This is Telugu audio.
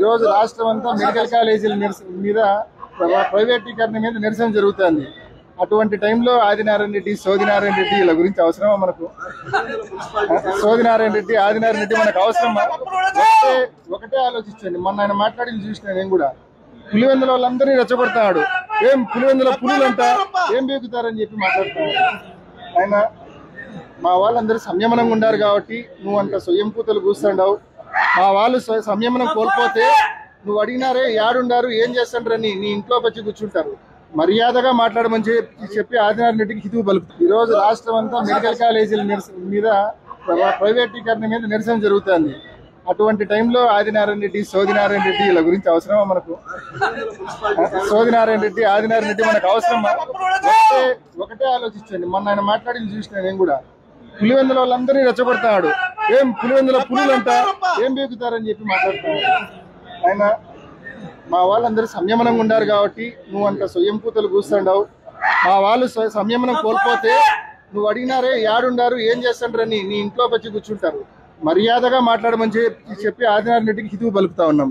రోజు రాష్ట్రం అంతా మెడికల్ కాలేజీల మీద ప్రైవేటీకరణ మీద నిరసన జరుగుతుంది. అటువంటి టైంలో ఆదినారాయణ రెడ్డి, సోదినారాయణ రెడ్డి ఇలా గురించి అవసరమా మనకు? సోదినారాయణ రెడ్డి, ఆదినారాయణ రెడ్డి మనకు అవసరమా? ఒకటే ఆలోచించండి. మొన్న ఆయన మాట్లాడింది చూసిన నేను కూడా. పులివెందుల వాళ్ళందరినీ రెచ్చగొడతాడు. ఏం పులివెందుల పులులంట ఏం బీగుతారని చెప్పి మాట్లాడుతున్నాడు ఆయన. మా వాళ్ళందరూ సంయమనంగా ఉండారు కాబట్టి నువ్వు అంత స్వయం పూతలు కూర్చుండవు. మా వాళ్ళు సంయమనం కోల్పోతే నువ్వు అడిగినారే ఏడుండారు ఏం చేస్తుండ్రని నీ ఇంట్లోకి వచ్చి కూర్చుంటారు. మర్యాదగా మాట్లాడమని చెప్పి ఆదినారాయణ రెడ్డికి హితువు పలుకు. ఈ రోజు రాష్ట్రం అంతా మెడికల్ కాలేజీల మీద ప్రైవేటీకరణ మీద నిరసన జరుగుతుంది. అటువంటి టైంలో ఆదినారాయణ రెడ్డి, సోదినారాయణ రెడ్డి ఇలా గురించి అవసరమా మనకు? సోదినారాయణ రెడ్డి, ఆదినారాయణ రెడ్డి మనకు అవసరమా? ఒకటే ఆలోచించండి. మొన్న ఆయన మాట్లాడింది చూసిన నేను కూడా. పులివెందుల వాళ్ళందరినీ రెచ్చగొడతాడు. ఏం పులివెందుల పులులంట ఏం బీగుతారని చెప్పి మాట్లాడుతున్నాడు ఆయన. మా వాళ్ళందరూ సంయమనంగా ఉండారు కాబట్టి నువ్వు అంత స్వయం పూతలు కూర్చుండవు. మా వాళ్ళు సంయమనం కోల్పోతే నువ్వు అడిగినారే ఏడుండారు ఏం చేస్తుండ్రని నీ ఇంట్లోకి వచ్చి కూర్చుంటారు. మర్యాదగా మాట్లాడమని చెప్పి ఆదినారాయణ రెడ్డికి హితువు పలుకుతా ఉన్నాం.